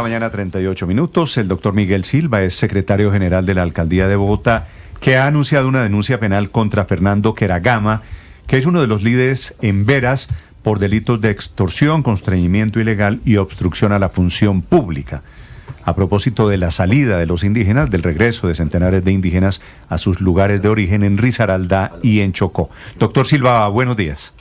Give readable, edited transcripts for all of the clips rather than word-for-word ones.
9:38 a.m. El doctor Miguel Silva es secretario general de la Alcaldía de Bogotá, que ha anunciado una denuncia penal contra Fernando Queragama, que es uno de los líderes en Veras por delitos de extorsión, constreñimiento ilegal y obstrucción a la función pública. A propósito de la salida de los indígenas, del regreso de centenares de indígenas a sus lugares de origen en Risaralda y en Chocó. Doctor Silva, buenos días.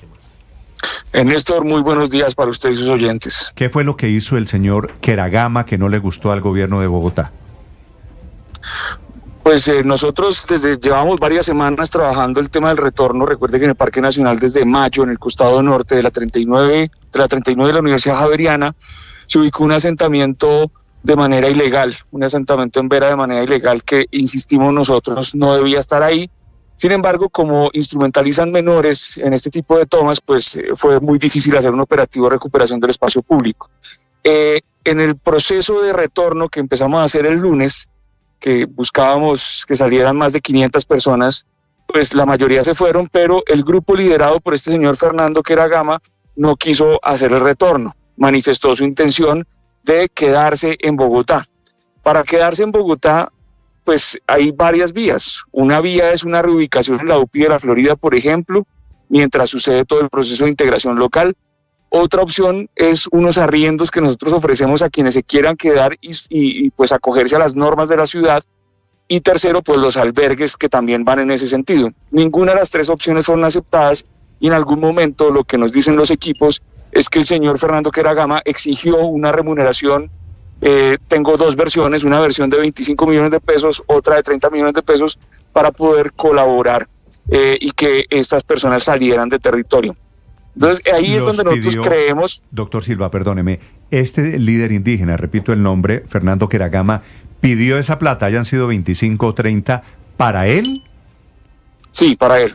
Néstor, muy buenos días para usted y sus oyentes. ¿Qué fue lo que hizo el señor Queragama que no le gustó al gobierno de Bogotá? Pues nosotros llevamos varias semanas trabajando el tema del retorno. Recuerde que en el Parque Nacional desde mayo, en el costado norte de la 39 de la Universidad Javeriana, se ubicó un asentamiento de manera ilegal, un asentamiento en Vera de manera ilegal que, insistimos nosotros, no debía estar ahí. Sin embargo, como instrumentalizan menores en este tipo de tomas, pues fue muy difícil hacer un operativo de recuperación del espacio público. En el proceso de retorno que empezamos a hacer el lunes, que buscábamos que salieran más de 500 personas, pues la mayoría se fueron, pero el grupo liderado por este señor Fernando Queragama no quiso hacer el retorno. Manifestó su intención de quedarse en Bogotá. Para quedarse en Bogotá, pues hay varias vías. Una vía es una reubicación en la UPI de la Florida, por ejemplo, mientras sucede todo el proceso de integración local. Otra opción es unos arriendos que nosotros ofrecemos a quienes se quieran quedar y pues acogerse a las normas de la ciudad. Y tercero, pues los albergues que también van en ese sentido. Ninguna de las tres opciones fueron aceptadas y en algún momento lo que nos dicen los equipos es que el señor Fernando Queragama exigió una remuneración. Tengo dos versiones, una versión de 25 millones de pesos, otra de 30 millones de pesos para poder colaborar y que estas personas salieran de territorio. Entonces ahí es donde nosotros creemos... Doctor Silva, perdóneme, este líder indígena, repito el nombre, Fernando Queragama, ¿pidió esa plata, hayan sido 25 o 30, para él? Sí, para él.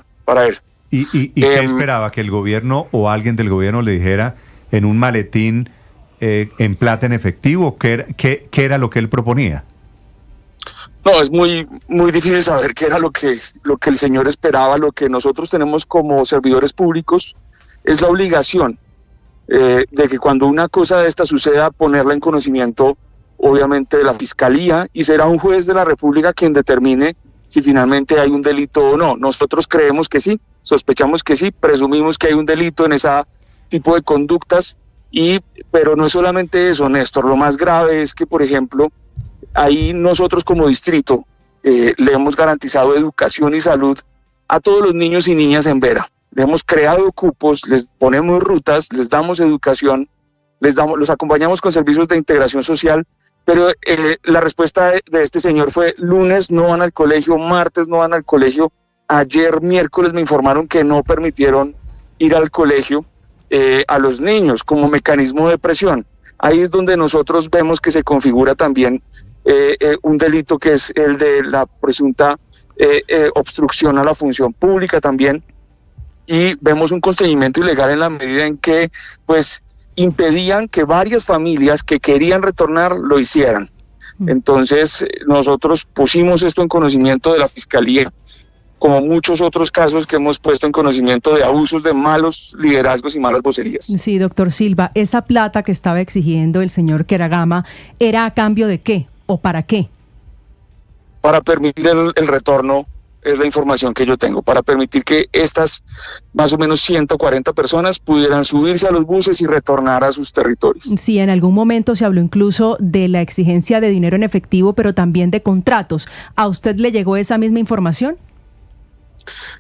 ¿Y qué esperaba? ¿Que el gobierno o alguien del gobierno le dijera en un maletín en plata en efectivo? ¿Qué era lo que él proponía? No, es muy difícil saber qué era lo que el señor esperaba. Lo que nosotros tenemos como servidores públicos es la obligación de que cuando una cosa de esta suceda, ponerla en conocimiento, obviamente, de la Fiscalía, y será un juez de la República quien determine si finalmente hay un delito o no. Nosotros creemos que sí, sospechamos que sí, presumimos que hay un delito en ese tipo de conductas, pero no es solamente eso, Néstor. Lo más grave es que, por ejemplo, ahí nosotros como distrito le hemos garantizado educación y salud a todos los niños y niñas en Vera. Le hemos creado cupos, les ponemos rutas, les damos educación, los acompañamos con servicios de integración social, pero la respuesta de este señor fue: lunes no van al colegio, martes no van al colegio, ayer miércoles me informaron que no permitieron ir al colegio a los niños como mecanismo de presión. Ahí es donde nosotros vemos que se configura también un delito, que es el de la presunta obstrucción a la función pública también, y vemos un constreñimiento ilegal en la medida en que pues impedían que varias familias que querían retornar lo hicieran. Entonces nosotros pusimos esto en conocimiento de la Fiscalía, como muchos otros casos que hemos puesto en conocimiento de abusos, de malos liderazgos y malas vocerías. Sí, doctor Silva, esa plata que estaba exigiendo el señor Queragama, ¿era a cambio de qué o para qué? Para permitir el retorno, es la información que yo tengo, para permitir que estas más o menos 140 personas pudieran subirse a los buses y retornar a sus territorios. Sí, en algún momento se habló incluso de la exigencia de dinero en efectivo, pero también de contratos. ¿A usted le llegó esa misma información?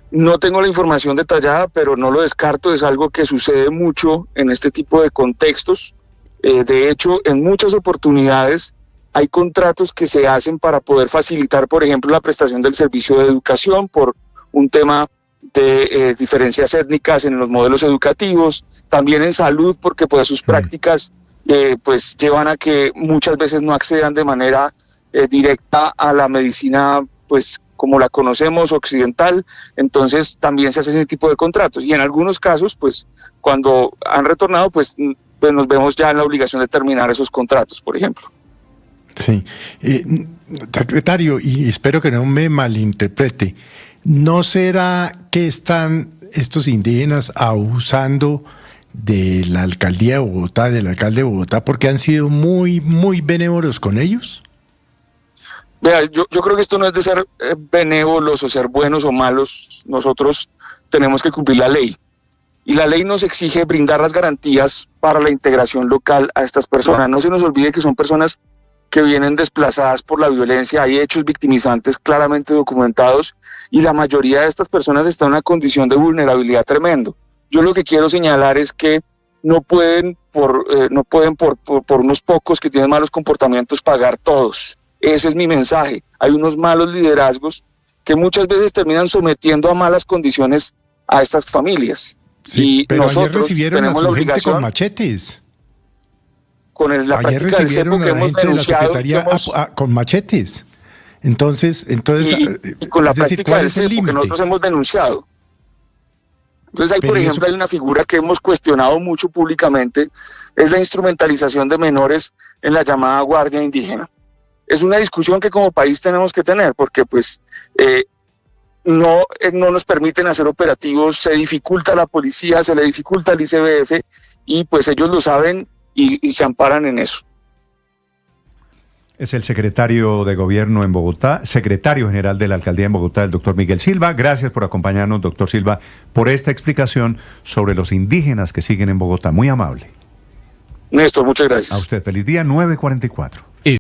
No tengo la información detallada, pero no lo descarto. Es algo que sucede mucho en este tipo de contextos. De hecho, en muchas oportunidades hay contratos que se hacen para poder facilitar, por ejemplo, la prestación del servicio de educación por un tema de diferencias étnicas en los modelos educativos, también en salud, porque pues sus prácticas pues llevan a que muchas veces no accedan de manera directa a la medicina pues como la conocemos, occidental. Entonces también se hace ese tipo de contratos, y en algunos casos pues cuando han retornado pues nos vemos ya en la obligación de terminar esos contratos, por ejemplo. Sí, secretario, y espero que no me malinterprete, ¿no será que están estos indígenas abusando de la alcaldía de Bogotá, del alcalde de Bogotá, porque han sido muy, muy benévolos con ellos? Vea, yo creo que esto no es de ser benévolos o ser buenos o malos. Nosotros tenemos que cumplir la ley. Y la ley nos exige brindar las garantías para la integración local a estas personas. No se nos olvide que son personas que vienen desplazadas por la violencia. Hay hechos victimizantes claramente documentados y la mayoría de estas personas están en una condición de vulnerabilidad tremendo. Yo lo que quiero señalar es que no pueden por unos pocos que tienen malos comportamientos pagar todos. Ese es mi mensaje. Hay unos malos liderazgos que muchas veces terminan sometiendo a malas condiciones a estas familias. Sí, y pero nosotros ayer recibieron tenemos a la su gente obligación con machetes. con la Ayer práctica del cepo recibieron que a la hemos gente de la denunciado. Secretaría con machetes. Entonces, y con la es decir, práctica ¿cuál del es el cepo que límite? nosotros hemos denunciado. Entonces ahí, Pero por ¿y ejemplo, eso? hay una figura que hemos cuestionado mucho públicamente, es la instrumentalización de menores en la llamada guardia indígena. Es una discusión que como país tenemos que tener, porque pues no nos permiten hacer operativos, se dificulta a la policía, se le dificulta al ICBF, y pues ellos lo saben y se amparan en eso. Es el secretario de Gobierno en Bogotá, secretario general de la Alcaldía en Bogotá, el doctor Miguel Silva. Gracias por acompañarnos, doctor Silva, por esta explicación sobre los indígenas que siguen en Bogotá. Muy amable. Néstor, muchas gracias. A usted, feliz día, 9:44.